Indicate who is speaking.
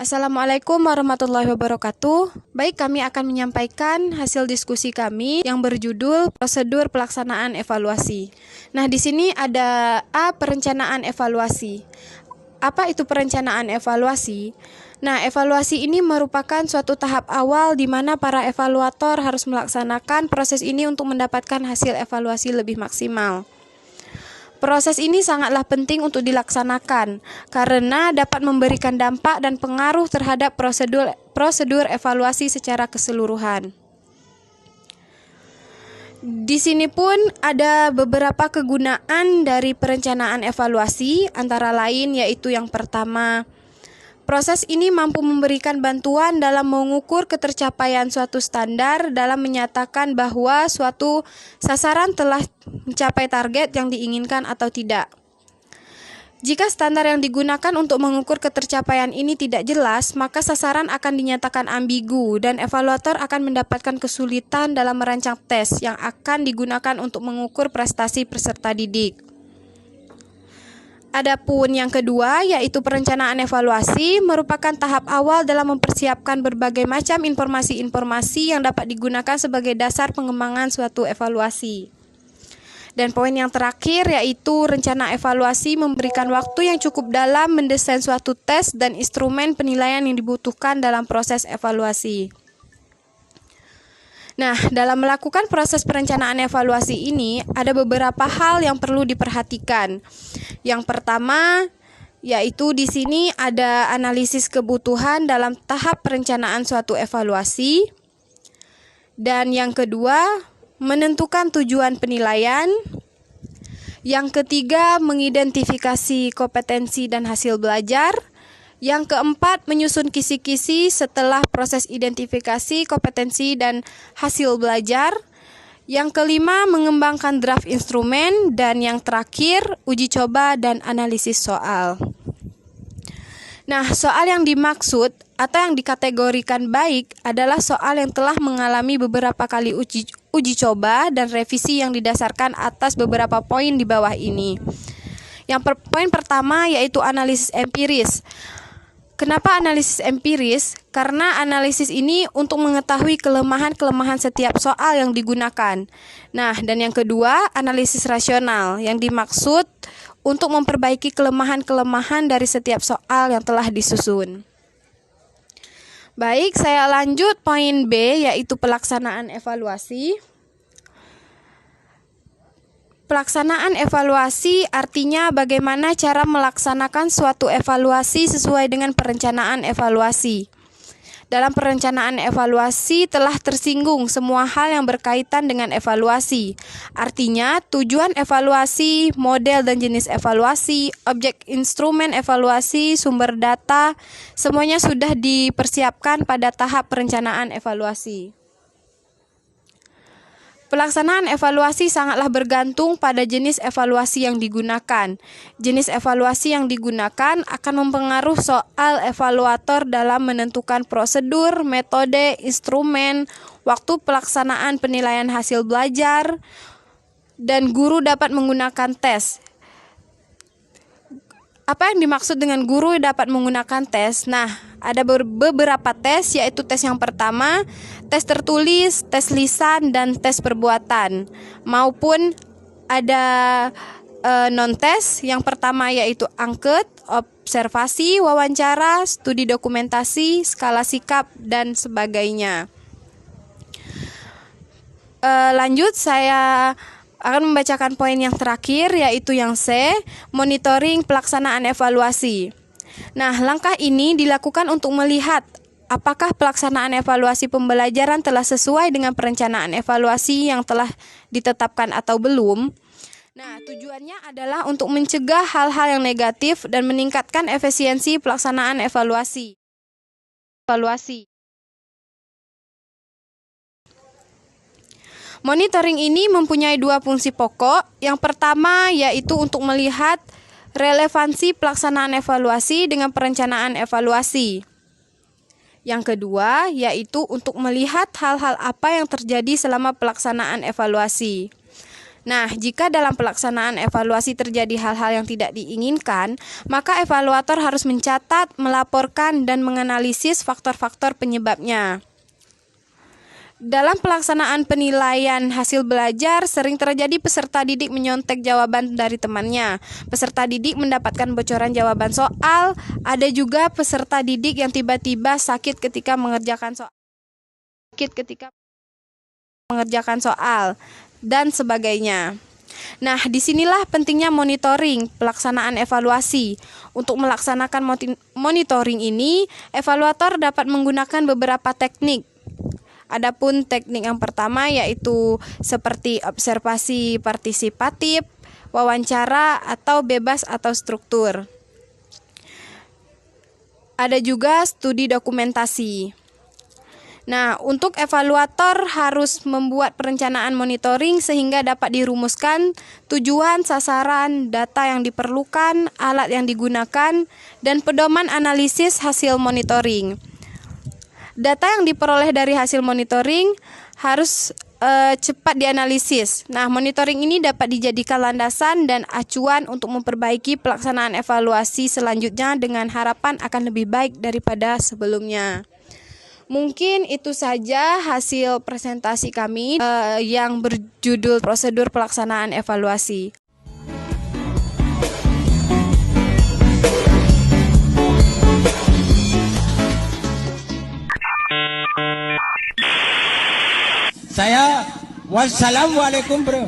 Speaker 1: Assalamualaikum warahmatullahi wabarakatuh. Baik, kami akan menyampaikan hasil diskusi kami yang berjudul prosedur pelaksanaan evaluasi. Nah, di sini ada perencanaan evaluasi. Apa itu perencanaan evaluasi? Nah, evaluasi ini merupakan suatu tahap awal di mana para evaluator harus melaksanakan proses ini untuk mendapatkan hasil evaluasi lebih maksimal. Proses ini sangatlah penting untuk dilaksanakan karena dapat memberikan dampak dan pengaruh terhadap prosedur evaluasi secara keseluruhan. Di sini pun ada beberapa kegunaan dari perencanaan evaluasi, antara lain yaitu yang pertama, proses ini mampu memberikan bantuan dalam mengukur ketercapaian suatu standar dalam menyatakan bahwa suatu sasaran telah mencapai target yang diinginkan atau tidak. Jika standar yang digunakan untuk mengukur ketercapaian ini tidak jelas, maka sasaran akan dinyatakan ambigu dan evaluator akan mendapatkan kesulitan dalam merancang tes yang akan digunakan untuk mengukur prestasi peserta didik. Adapun yang kedua, yaitu perencanaan evaluasi, merupakan tahap awal dalam mempersiapkan berbagai macam informasi-informasi yang dapat digunakan sebagai dasar pengembangan suatu evaluasi. Dan poin yang terakhir, yaitu rencana evaluasi memberikan waktu yang cukup dalam mendesain suatu tes dan instrumen penilaian yang dibutuhkan dalam proses evaluasi. Nah, dalam melakukan proses perencanaan evaluasi ini, ada beberapa hal yang perlu diperhatikan. Yang pertama, yaitu di sini ada analisis kebutuhan dalam tahap perencanaan suatu evaluasi. Dan yang kedua, menentukan tujuan penilaian. Yang ketiga, mengidentifikasi kompetensi dan hasil belajar. Yang keempat, menyusun kisi-kisi setelah proses identifikasi kompetensi dan hasil belajar. Yang kelima, mengembangkan draft instrumen. Dan yang terakhir, uji coba dan analisis soal. Nah, soal yang dimaksud atau yang dikategorikan baik adalah soal yang telah mengalami beberapa kali uji coba dan revisi yang didasarkan atas beberapa poin di bawah ini. Poin pertama yaitu analisis empiris. Kenapa analisis empiris? Karena analisis ini untuk mengetahui kelemahan-kelemahan setiap soal yang digunakan. Nah, dan yang kedua, analisis rasional yang dimaksud untuk memperbaiki kelemahan-kelemahan dari setiap soal yang telah disusun. Baik, saya lanjut poin B, yaitu pelaksanaan evaluasi. Pelaksanaan evaluasi artinya bagaimana cara melaksanakan suatu evaluasi sesuai dengan perencanaan evaluasi. Dalam perencanaan evaluasi telah tersinggung semua hal yang berkaitan dengan evaluasi. Artinya, tujuan evaluasi, model dan jenis evaluasi, objek instrumen evaluasi, sumber data, semuanya sudah dipersiapkan pada tahap perencanaan evaluasi. Pelaksanaan evaluasi sangatlah bergantung pada jenis evaluasi yang digunakan. Jenis evaluasi yang digunakan akan mempengaruhi soal evaluator dalam menentukan prosedur, metode, instrumen, waktu pelaksanaan penilaian hasil belajar, dan guru dapat menggunakan tes. Apa yang dimaksud dengan guru dapat menggunakan tes? Nah, ada beberapa tes, yaitu tes yang pertama, tes tertulis, tes lisan, dan tes perbuatan. Maupun ada non-tes, yang pertama yaitu angket, observasi, wawancara, studi dokumentasi, skala sikap, dan sebagainya. Lanjut, saya akan membacakan poin yang terakhir, yaitu yang C, monitoring pelaksanaan evaluasi. Nah, langkah ini dilakukan untuk melihat apakah pelaksanaan evaluasi pembelajaran telah sesuai dengan perencanaan evaluasi yang telah ditetapkan atau belum. Nah, tujuannya adalah untuk mencegah hal-hal yang negatif dan meningkatkan efisiensi pelaksanaan evaluasi. Monitoring ini mempunyai dua fungsi pokok. Yang pertama yaitu untuk melihat relevansi pelaksanaan evaluasi dengan perencanaan evaluasi. Yang kedua yaitu untuk melihat hal-hal apa yang terjadi selama pelaksanaan evaluasi. Nah, jika dalam pelaksanaan evaluasi terjadi hal-hal yang tidak diinginkan, maka evaluator harus mencatat, melaporkan, dan menganalisis faktor-faktor penyebabnya. Dalam pelaksanaan penilaian hasil belajar, sering terjadi peserta didik menyontek jawaban dari temannya. Peserta didik mendapatkan bocoran jawaban soal. Ada juga peserta didik yang tiba-tiba sakit ketika mengerjakan soal, dan sebagainya. Nah, disinilah pentingnya monitoring, pelaksanaan evaluasi. Untuk melaksanakan monitoring ini, evaluator dapat menggunakan beberapa teknik. Adapun teknik yang pertama yaitu seperti observasi partisipatif, wawancara, atau bebas atau struktur. Ada juga studi dokumentasi. Nah, untuk evaluator harus membuat perencanaan monitoring sehingga dapat dirumuskan tujuan, sasaran, data yang diperlukan, alat yang digunakan, dan pedoman analisis hasil monitoring. Data yang diperoleh dari hasil monitoring harus cepat dianalisis. Nah, monitoring ini dapat dijadikan landasan dan acuan untuk memperbaiki pelaksanaan evaluasi selanjutnya dengan harapan akan lebih baik daripada sebelumnya. Mungkin itu saja hasil presentasi kami yang berjudul prosedur pelaksanaan evaluasi.
Speaker 2: Wassalamualaikum bro.